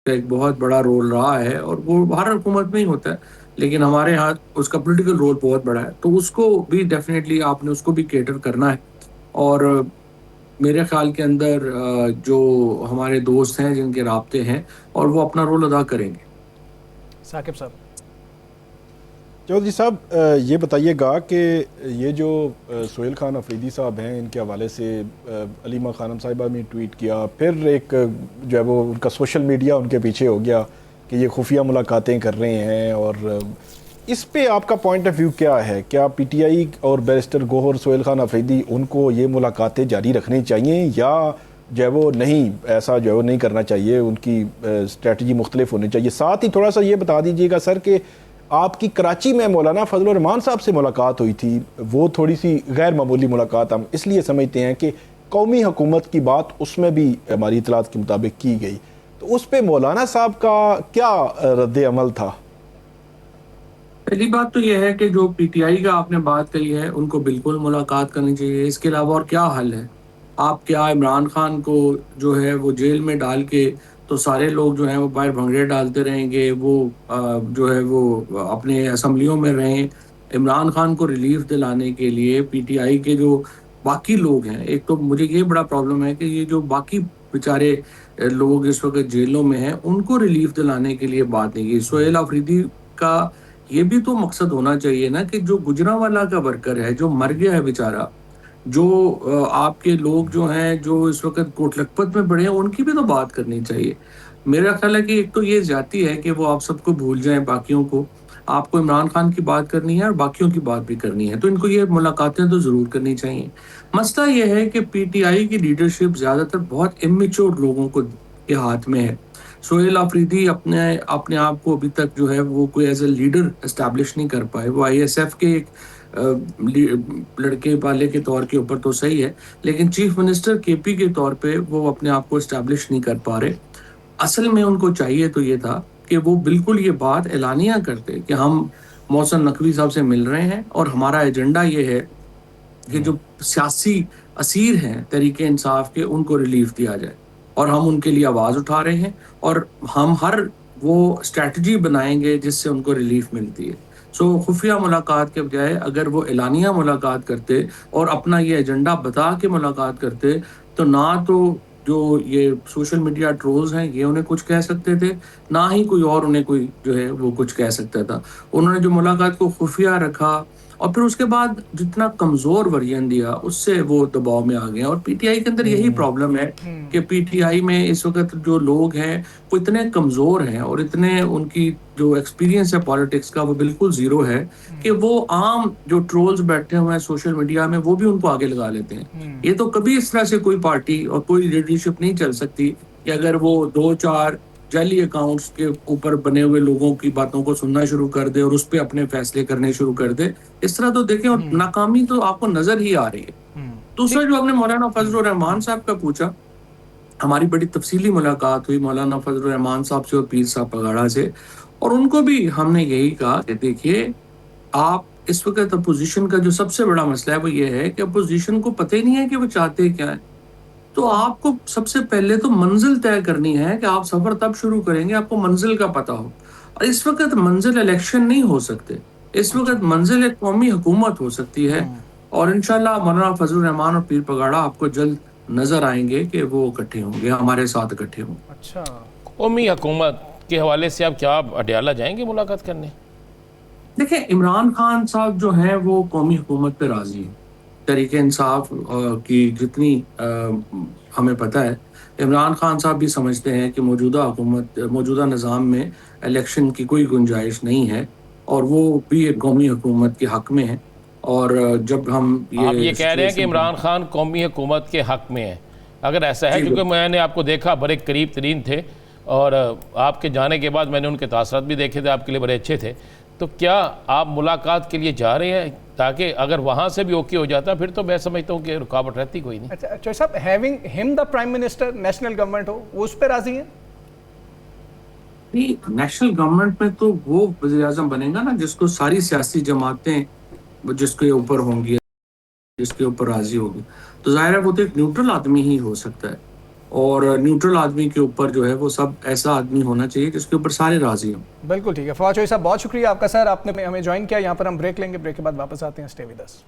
एक बहुत बड़ा रोल रहा है, और वो हर हुकूमत में ही होता है, लेकिन हमारे यहाँ उसका पॉलिटिकल रोल बहुत बड़ा है, तो उसको भी डेफिनेटली आपने उसको भी केटर करना है। और मेरे ख्याल के अंदर जो हमारे दोस्त हैं जिनके राब्ते हैं, और वो अपना रोल अदा करेंगे। साकिब साहब। चौधरी साहब, ये बताइएगा कि ये जो सोहेल खान अफरीदी साहब हैं, इनके हवाले से अलीमा खानम साहिबा ने ट्वीट किया, फिर एक जो है वो उनका सोशल मीडिया उनके पीछे हो गया कि ये खुफिया मुलाकातें कर रहे हैं, और इस पे आपका पॉइंट ऑफ व्यू क्या है? क्या पीटीआई और बैरिस्टर गोहर सोहेल खान अफरीदी उनको ये मुलाकातें जारी रखनी चाहिए, या जो है वो नहीं, ऐसा जो है वो नहीं करना चाहिए, उनकी स्ट्रेटजी मुख्तलिफ होनी चाहिए? साथ ही थोड़ा सा ये बता दीजिएगा सर कि आपकी कराची में मौलाना फजल रहमान साहब से मुलाकात हुई थी, वो थोड़ी सी गैर मामूली मुलाकात हम इसलिए समझते हैं कि कौमी हुकूमत की बात उसमें भी हमारी इतलात के मुताबिक की गई, तो उस पर मौलाना साहब का क्या रद्द अमल था? पहली बात तो यह है कि जो पीटीआई का आपने बात कही है, उनको बिल्कुल मुलाकात करनी चाहिए। इसके अलावा और क्या हल है? आप क्या इमरान खान को जो है वो जेल में डाल के तो सारे लोग जो हैं वो बाहर भंगड़े डालते रहेंगे, वो जो है वो अपने असम्बलियों में रहें? इमरान खान को रिलीफ दिलाने के लिए पीटीआई के जो बाकी लोग हैं, एक तो मुझे ये बड़ा प्रॉब्लम है कि ये जो बाकी बेचारे लोग इस वक्त जेलों में हैं, उनको रिलीफ दिलाने के लिए बात नहीं की। सोहेल अफरीदी का ये भी तो मकसद होना चाहिए ना कि जो गुजरांवाला का वर्कर है, जो मर गया है बेचारा, जो आपके लोग जो हैं जो इस वक्त कोटलखपत में पड़े हैं, उनकी भी तो बात करनी चाहिए। मेरा ख्याल है कि एक तो ये ज्यादती है कि वो आप सबको भूल जाएं, बाकियों को। आपको इमरान खान की बात करनी है और बाकियों की बात भी करनी है, तो इनको ये मुलाकातें तो जरूर करनी चाहिए। मसला ये है कि पीटीआई की लीडरशिप ज्यादातर बहुत इमेच्योर लोगों को के हाथ में है। सोहेल अफरीदी अपने अपने आप को अभी तक जो है वो कोई एज ए लीडर एस्टैब्लिश नहीं कर पाए। वो आईएसएफ के एक लड़के वाले के तौर के ऊपर तो सही है, लेकिन चीफ मिनिस्टर केपी के तौर पे वो अपने आप को एस्टैब्लिश नहीं कर पा रहे। असल में उनको चाहिए तो ये था कि वो बिल्कुल ये बात एलानिया करते कि हम मोहसिन नकवी साहब से मिल रहे हैं और हमारा एजेंडा ये है कि जो सियासी असीर हैं तहरीके इंसाफ के, उनको रिलीफ दिया जाए, और हम उनके लिए आवाज़ उठा रहे हैं और हम हर वो स्ट्रैटेजी बनाएंगे जिससे उनको रिलीफ मिलती है। सो खुफिया मुलाकात के बजाय अगर वो एलानिया मुलाकात करते और अपना ये एजेंडा बता के मुलाकात करते, तो ना तो जो ये सोशल मीडिया ट्रोल्स हैं ये उन्हें कुछ कह सकते थे, ना ही कोई और उन्हें कोई जो है वो कुछ कह सकता था। उन्होंने जो मुलाकात को खुफिया रखा और फिर उसके बाद जितना कमजोर वर्जन दिया, उससे वो दबाव में आ गए। और पीटीआई के अंदर यही प्रॉब्लम है कि पीटीआई में इस वक्त जो लोग हैं वो इतने कमजोर हैं और इतने उनकी जो एक्सपीरियंस है पॉलिटिक्स का वो बिल्कुल जीरो है कि वो आम जो ट्रोल्स बैठे हुए हैं सोशल मीडिया में वो भी उनको आगे लगा लेते हैं। ये तो कभी इस तरह से कोई पार्टी और कोई लीडरशिप नहीं चल सकती कि अगर वो 2-4 जाली अकाउंट्स के ऊपर बने हुए लोगों की बातों को सुनना शुरू कर दे और उस पर अपने फैसले करने शुरू कर दे। इस तरह तो देखें, और नाकामी तो आपको नजर ही आ रही है। दूसरा जो आपने मौलाना फजल रहमान साहब का पूछा, हमारी बड़ी तफसीली मुलाकात हुई मौलाना फजल रहमान साहब से और पीर साहब पगाड़ा से, और उनको भी हमने यही कहा कि देखिए, आप इस वक्त अपोजिशन का जो सबसे बड़ा मसला है वो ये है कि अपोजिशन को पता ही नहीं है कि वो चाहते क्या है। तो आपको सबसे पहले तो मंजिल तय करनी है कि आप सफर तब शुरू करेंगे आपको मंजिल का पता हो। और इस वक्त मंजिल इलेक्शन नहीं हो सकते, इस वक्त मंजिल एक कौमी हुकूमत हो सकती है। और इंशाल्लाह मौलाना फजल रहमान और पीर पगाड़ा आपको जल्द नजर आएंगे कि वो इकट्ठे होंगे, हमारे साथ इकट्ठे होंगे। अच्छा, कौमी हुकूमत के हवाले से आप क्या अडयाला जाएंगे मुलाकात करने? देखिए, इमरान खान साहब जो हैं वो कौमी हुकूमत पे राजी हैं। तहरीके इंसाफ की जितनी हमें पता है, इमरान खान साहब भी समझते हैं कि मौजूदा हुकूमत, मौजूदा निज़ाम में इलेक्शन की कोई गुंजाइश नहीं है और वो भी एक कौमी हुकूमत के हक़ में है। और जब हम आप ये कह रहे हैं कि इमरान खान कौमी हुकूमत के हक़ में है, अगर ऐसा है, क्योंकि मैंने आपको देखा बड़े करीब तरीन थे और आपके जाने के बाद मैंने उनके तासरात भी देखे थे, आपके लिए बड़े अच्छे थे, तो क्या आप मुलाकात के लिए जा रहे हैं ताकि अगर वहाँ से भी ओके हो जाता फिर तो मैं समझता हूँ कि रुकावट रहती कोई नहीं। अच्छा साहब, having him the prime minister, national government हो, वो उस पर राजी है? नहीं, नेशनल गवर्नमेंट में तो वो वज़ीर आज़म बनेगा ना जिसको सारी सियासी जमातें जिसके ऊपर होंगी, जिसके ऊपर राजी होगी। तो जाहिर है वो तो एक न्यूट्रल आदमी ही हो सकता है, और न्यूट्रल आदमी के ऊपर जो है वो सब ऐसा आदमी होना चाहिए जिसके ऊपर सारे राजी हों। बिल्कुल ठीक है। फवाद चौधरी साहब, बहुत शुक्रिया आपका सर, आपने हमें ज्वाइन किया। यहाँ पर हम ब्रेक लेंगे, ब्रेक के बाद वापस आते हैं। Stay with us.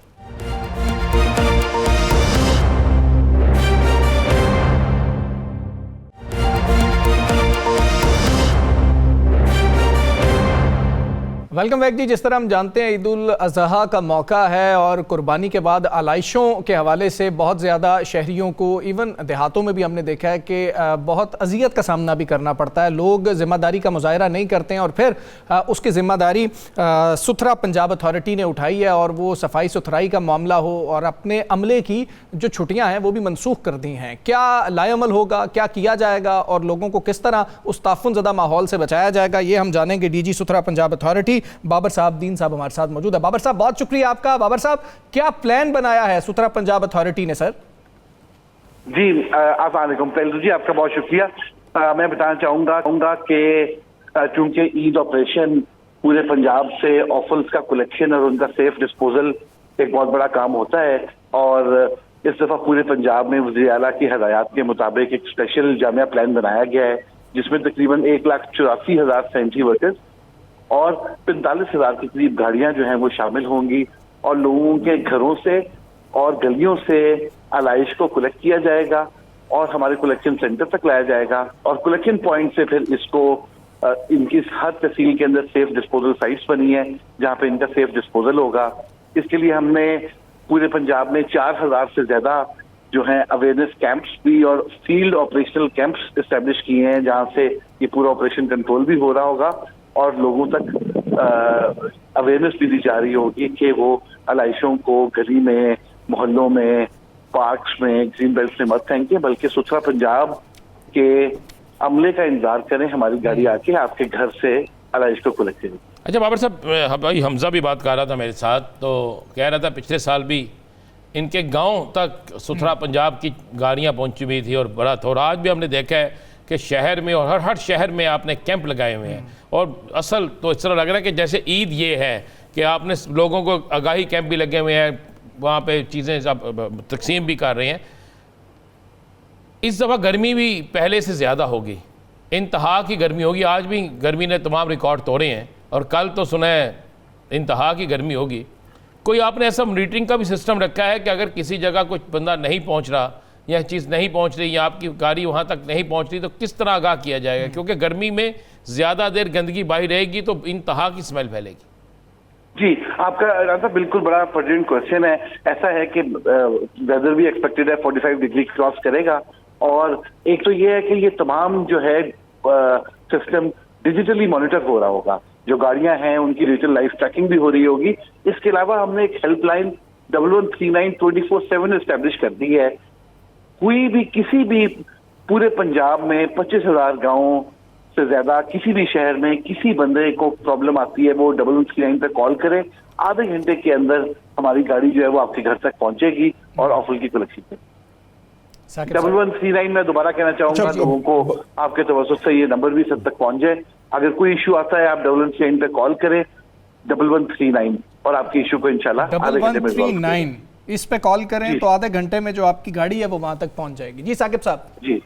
Welcome back जी। जिस तरह हम जानते हैं ईद उल अज़हा का मौका है और कुर्बानी के बाद आलाइशों के हवाले से बहुत ज़्यादा शहरियों को, इवन देहातों में भी हमने देखा है कि बहुत अजियत का सामना भी करना पड़ता है। लोग ज़िम्मेदारी का मुजाहरा नहीं करते हैं और फिर उसकी ज़िम्मेदारी सुथरा पंजाब अथॉरिटी ने उठाई है और वो सफाई सुथराई का मामला हो और अपने अमले की जो छुट्टियाँ हैं वो भी मनसूख कर दी हैं। क्या लाएअमल होगा, क्या किया जाएगा और लोगों को किस तरह उस ताफ़ुनज़दा माहौल से बचाया जाएगा, ये हम जानेंगे। DG सुथरा पंजाब अथॉरिटी बाबर साहब दीन साहब हमारे साथ मौजूद है। बाबर साहब, बहुत शुक्रिया आपका। बाबर साहब, क्या प्लान बनाया है सुथरा पंजाब अथॉरिटी ने सर? जी अस्सलाम वालेकुम। पहले जी आपका बहुत शुक्रिया। मैं बताना चाहूँगा कि चूंकि ईद ऑपरेशन पूरे पंजाब से ऑफल्स का कलेक्शन और उनका सेफ डिस्पोजल एक बहुत बड़ा काम होता है, और इस दफ़ा पूरे पंजाब में वज़ीर आला की हदायत के मुताबिक एक स्पेशल जामिया प्लान बनाया गया है जिसमें तकरीबन 1,84,000 सैनिटरी वर्कर्स और 45,000 के करीब गाड़ियां जो हैं वो शामिल होंगी और लोगों के घरों से और गलियों से आलाइश को कलेक्ट किया जाएगा और हमारे कलेक्शन सेंटर तक लाया जाएगा और कलेक्शन पॉइंट से फिर इसको इनकी हर तहसील के अंदर सेफ डिस्पोजल साइट्स बनी है जहां पे इनका सेफ डिस्पोजल होगा। इसके लिए हमने पूरे पंजाब में 4,000 से ज्यादा जो है अवेयरनेस कैंप्स भी और फील्ड ऑपरेशनल कैंप्स इस्टेब्लिश किए हैं जहां से ये पूरा ऑपरेशन कंट्रोल भी हो रहा होगा और लोगों तक अवेयरनेस भी दी जा रही होगी कि वो आलाइशों को गली में, मोहल्लों में, पार्क्स में, ग्रीन बेल्ट में मत फेंकें, बल्कि सुथरा पंजाब के अमले का इंतजार करें, हमारी गाड़ी आके आपके घर से आलाइश को कलेक्ट करें। अच्छा बाबर साहब, भाई हमजा भी बात कर रहा था मेरे साथ, तो कह रहा था पिछले साल भी इनके गांव तक सुथरा पंजाब की गाड़ियां पहुंची हुई थी और बड़ा था, और आज भी हमने देखा है कि शहर में और हर शहर में आपने कैंप लगाए हुए हैं। और असल तो इस तरह लग रहा है कि जैसे ईद ये है कि आपने लोगों को आगाही कैंप भी लगे हुए हैं, वहाँ पे चीज़ें सब तकसीम भी कर रहे हैं। इस दफ़ा गर्मी भी पहले से ज़्यादा होगी, इंतहा की गर्मी होगी। आज भी गर्मी ने तमाम रिकॉर्ड तोड़े हैं और कल तो सुना है इंतहा की गर्मी होगी। कोई आपने ऐसा मॉनिटरिंग का भी सिस्टम रखा है कि अगर किसी जगह कुछ बंदा नहीं पहुँच रहा या चीज़ नहीं पहुंच रही या आपकी गाड़ी वहां तक नहीं पहुंच रही तो किस तरह आगाह किया जाएगा? क्योंकि गर्मी में ज़्यादा देर गंदगी बाहर रहेगी तो इंतहा की स्मेल फैलेगी। जी, आपका बिल्कुल बड़ा पर्टिनेंट क्वेश्चन है। ऐसा है कि वेदर भी एक्सपेक्टेड है 45 डिग्री क्रॉस करेगा, और एक तो ये है कि ये तमाम जो है सिस्टम डिजिटली मॉनिटर हो रहा होगा, जो गाड़ियां हैं उनकी डिजिटल लाइव ट्रैकिंग भी हो रही होगी। इसके अलावा हमने एक हेल्पलाइन 1139 24/7 एस्टेब्लिश कर दी है। कोई भी किसी भी पूरे पंजाब में 25,000 गाँव से ज्यादा किसी भी शहर में किसी बंदे को प्रॉब्लम आती है, वो 1139 पे कॉल करें, आधे घंटे के अंदर हमारी गाड़ी जो है वो आपके घर तक पहुंचेगी और ऑफल की कलेक्शन में। 1139 में दोबारा कहना चाहूंगा लोगों को, आपके तवज्जुह से ये नंबर भी सब तक पहुंच जाए। अगर कोई इशू आता है आप 1139 पे कॉल करें 1139 और आपके इशू को इंशाल्लाह आधे घंटे में 1139 इस पे कॉल करें तो आधे घंटे में जो आपकी गाड़ी है वो वहां तक पहुंच जाएगी। जी साकिब साहब। जी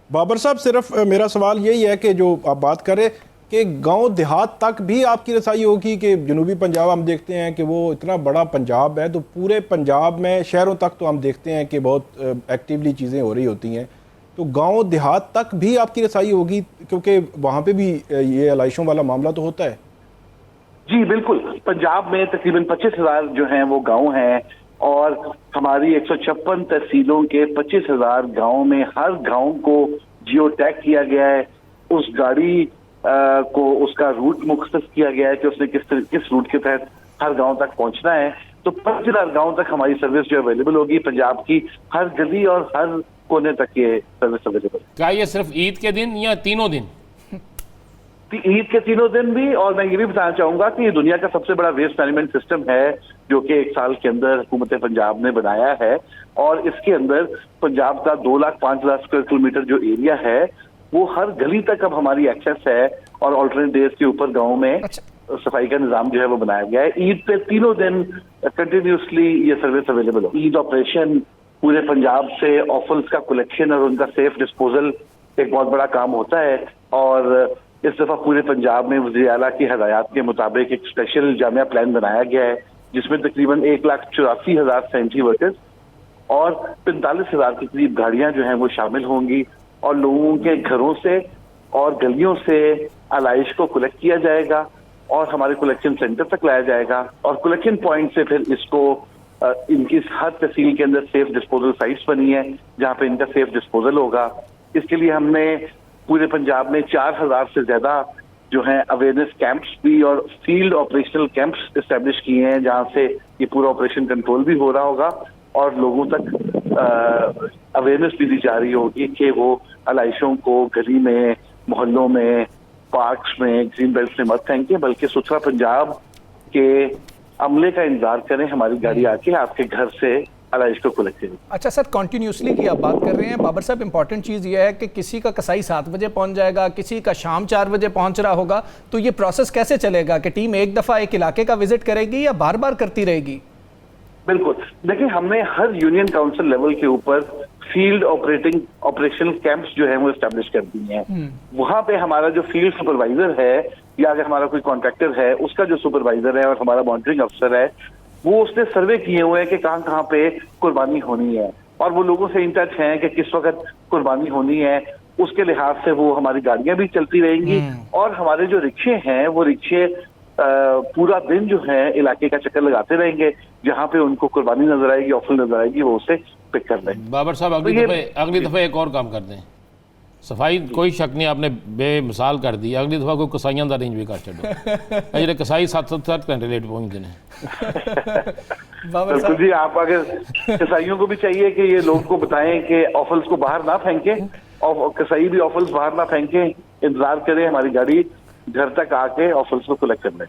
बाबर साहब, सिर्फ मेरा सवाल यही है कि जो आप बात करें कि गांव देहात तक भी आपकी रसाई होगी, कि जनूबी पंजाब हम देखते हैं कि वो इतना बड़ा पंजाब है, तो पूरे पंजाब में शहरों तक तो हम देखते हैं कि बहुत एक्टिवली चीज़ें हो रही होती हैं, तो गांव देहात तक भी आपकी रसाई होगी क्योंकि वहाँ पे भी ये आलाइशों वाला मामला तो होता है? जी बिल्कुल, पंजाब में तकरीबन 25,000 जो हैं वो गांव हैं और हमारी 156 तहसीलों के 25,000 गाँव में हर गाँव को जियो टैग किया गया है। उस गाड़ी को उसका रूट मुख्तस किया गया है कि उसने किस रूट के तहत हर गांव तक पहुंचना है। तो 5,000 गांव तक हमारी सर्विस जो अवेलेबल होगी, पंजाब की हर गली और हर कोने तक ये सर्विस अवेलेबल। क्या ये सिर्फ ईद के दिन या तीनों दिन? ईद के तीनों दिन भी। और मैं ये भी बताना चाहूंगा कि ये दुनिया का सबसे बड़ा वेस्ट मैनेजमेंट सिस्टम है जो कि 1 साल के अंदर हुकूमत पंजाब ने बनाया है। और इसके अंदर पंजाब का 2,05,000 स्क्वायर किलोमीटर जो एरिया है वो हर गली तक अब हमारी एक्सेस है। और ऑल्टरनेट डेज के ऊपर गाँव में सफाई का निजाम जो है वो बनाया गया है। ईद पे तीनों दिन कंटिन्यूसली ये सर्विस अवेलेबल है। ईद ऑपरेशन पूरे पंजाब से ऑफल्स का कलेक्शन और उनका सेफ डिस्पोजल एक बहुत बड़ा काम होता है। और इस दफा पूरे पंजाब में वज़ीर आला की हदायत के मुताबिक एक स्पेशल जामिया प्लान बनाया गया है जिसमें तकरीबन 1,84,000 सैनिटरी वर्कर्स और 45,000 के करीब गाड़ियां जो हैं वो शामिल होंगी। और लोगों के घरों से और गलियों से आलाइश को कलेक्ट किया जाएगा और हमारे कलेक्शन सेंटर तक लाया जाएगा। और कलेक्शन पॉइंट से फिर इसको इनकी हर तहसील के अंदर सेफ डिस्पोजल साइट्स बनी है जहाँ पे इनका सेफ डिस्पोजल होगा। इसके लिए हमने पूरे पंजाब में 4,000 से ज्यादा जो है अवेयरनेस कैंप्स भी और फील्ड ऑपरेशनल कैंप्स इस्टेब्लिश किए हैं जहाँ से ये पूरा ऑपरेशन कंट्रोल भी हो रहा होगा और लोगों तक अवेयरनेस भी दी जा रही होगी कि वो आलाइशों को गली में, मोहल्लों में, पार्क्स में, ग्रीन बेल्ट में मत फेंकें बल्कि सुथरा पंजाब के अमले का इंतजार करें। हमारी गाड़ी आके आपके घर से आलाइश को कलेक्ट करें। अच्छा सर, कॉन्टिन्यूसली की आप बात कर रहे हैं। बाबर साहब, इंपॉर्टेंट चीज़ ये है कि किसी का कसाई 7 बजे पहुंच जाएगा, किसी का शाम 4 बजे पहुंच रहा होगा, तो ये प्रोसेस कैसे चलेगा कि टीम एक दफ़ा एक इलाके का विजिट करेगी या बार बार करती रहेगी? बिल्कुल, देखिए हमने हर यूनियन काउंसिल लेवल के ऊपर फील्ड ऑपरेशनल कैंप्स जो है वो एस्टेब्लिश कर दिए हैं। वहां पे हमारा जो फील्ड सुपरवाइजर है या अगर हमारा कोई कॉन्ट्रैक्टर है उसका जो सुपरवाइजर है और हमारा मॉनिटरिंग अफसर है वो उसने सर्वे किए हुए हैं कि कहाँ पे कुर्बानी होनी है और वो लोगों से इन टच हैं कि किस वक्त कुर्बानी होनी है। उसके लिहाज से वो हमारी गाड़ियां भी चलती रहेंगी और हमारे जो रिक्शे हैं वो रिक्शे पूरा दिन जो है इलाके का चक्कर लगाते रहेंगे। जहाँ पे उनको कुर्बानी नजर आएगी, ऑफल नजर आएगी, वो उसे पिक कर लेंगे। बाबर साहब, अगली दफा एक और काम कर दें। सफाई कोई शक नहीं, आपने बेमिसाल कर दी। अगली दफा कोई कसाइयां का रेंज भी कर छो जो कसाई 7-7 घंटे लेट पहुंचते हैं। बिल्कुल जी, आप अगर कसाइयों को भी चाहिए कि ये लोगों को बताएं कि ऑफल्स को बाहर ना फेंकें और कसाई भी ऑफल्स बाहर ना फेंकें, इंतजार करें, हमारी गाड़ी घर तक आके ऑफल्स को कलेक्ट कर लें।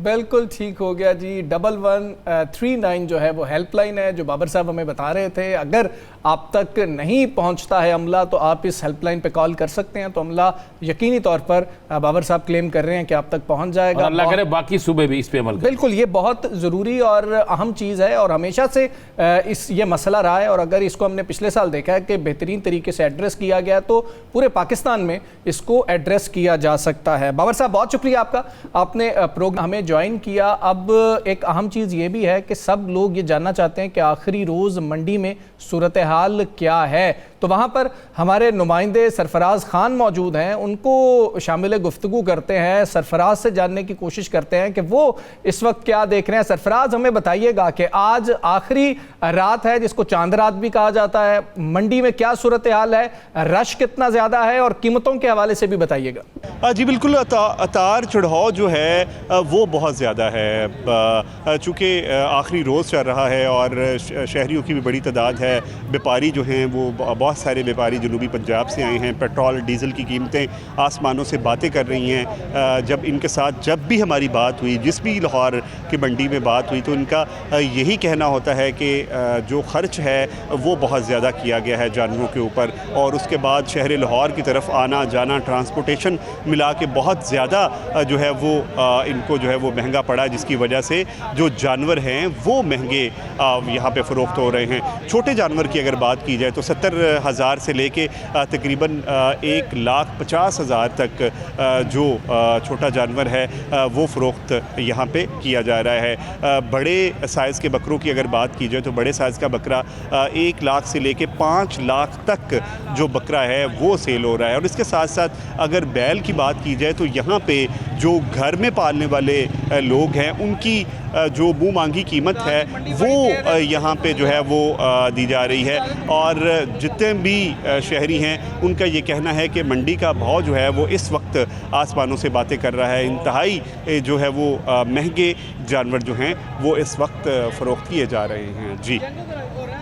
बिल्कुल ठीक हो गया जी। 1139 जो है वो हेल्पलाइन है जो बाबर साहब हमें बता रहे थे। अगर आप तक नहीं पहुंचता है अमला तो आप इस हेल्पलाइन पे कॉल कर सकते हैं, तो अमला यकीनी तौर पर बाबर साहब क्लेम कर रहे हैं कि आप तक पहुंच जाएगा। अल्लाह करे बाकी सूबे भी इस पे अमल करें। बिल्कुल, ये बहुत ज़रूरी और अहम चीज़ है और हमेशा से ये मसला रहा है। और अगर इसको हमने पिछले साल देखा है कि बेहतरीन तरीके से एड्रेस किया गया तो पूरे पाकिस्तान में इसको एड्रेस किया जा सकता है। बाबर साहब, बहुत शुक्रिया आपका, आपने प्रोग्राम हमें ज्वाइन किया। अब एक अहम चीज़ ये भी है कि सब लोग ये जानना चाहते हैं कि आखिरी रोज़ मंडी में सूरत हाल क्या है, तो वहाँ पर हमारे नुमाइंदे सरफराज खान मौजूद हैं, उनको शामिल गुफ्तगू करते हैं, सरफराज से जानने की कोशिश करते हैं कि वो इस वक्त क्या देख रहे हैं। सरफराज, हमें बताइएगा कि आज आखिरी रात है जिसको चांद रात भी कहा जाता है, मंडी में क्या सूरत हाल है, रश कितना ज़्यादा है और कीमतों के हवाले से भी बताइएगा। जी बिल्कुल, अतार चढ़ाव जो है वो बहुत ज़्यादा है, चूँकि आखिरी रोज़ चल रहा है और शहरियों की भी बड़ी तादाद है। व्यापारी जो हैं वो बहुत सारे व्यापारी जनूबी पंजाब से आए हैं। पेट्रोल डीज़ल की कीमतें आसमानों से बातें कर रही हैं। जब इनके साथ जब भी हमारी बात हुई, जिस भी लाहौर की मंडी में बात हुई, तो इनका यही कहना होता है कि जो ख़र्च है वो बहुत ज़्यादा किया गया है जानवरों के ऊपर, और उसके बाद शहर लाहौर की तरफ आना जाना, ट्रांसपोर्टेशन मिला के बहुत ज़्यादा जो है वो इनको जो है वो महंगा पड़ा, जिसकी वजह से जो जानवर हैं वो महंगे यहाँ पे फ़रोख्त हो रहे हैं। छोटे जानवर की अगर बात की जाए तो 70,000 से लेके तकरीबन 1,50,000 तक जो छोटा जानवर है वो फ़रोख्त यहाँ पे किया जा रहा है। बड़े साइज़ के बकरों की अगर बात की जाए तो बड़े साइज़ का बकरा 1 लाख से लेके 5 लाख तक जो बकरा है वो सेल हो रहा है। और इसके साथ साथ अगर बैल की बात की जाए तो यहाँ पे जो घर में पालने वाले लोग हैं उनकी जो मुँह मांगी कीमत है वो यहाँ पे जो है वो दी जा रही है। और जितने भी शहरी हैं उनका ये कहना है कि मंडी का भाव जो है वो इस वक्त आसमानों से बातें कर रहा है। इंतहाई जो है वो महंगे जानवर जो हैं वो इस वक्त फ़रोख्त किए जा रहे हैं। जी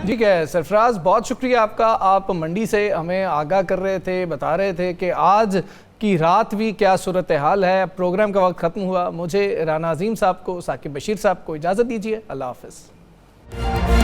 ठीक है सरफराज, बहुत शुक्रिया आपका। आप मंडी से हमें आगाह कर रहे थे, बता रहे थे कि आज की रात भी क्या सूरत हाल है। प्रोग्राम का वक्त ख़त्म हुआ। मुझे राना अजीम साहब को, साकिब बशीर साहब को इजाज़त दीजिए। अल्लाह हाफ़िज़।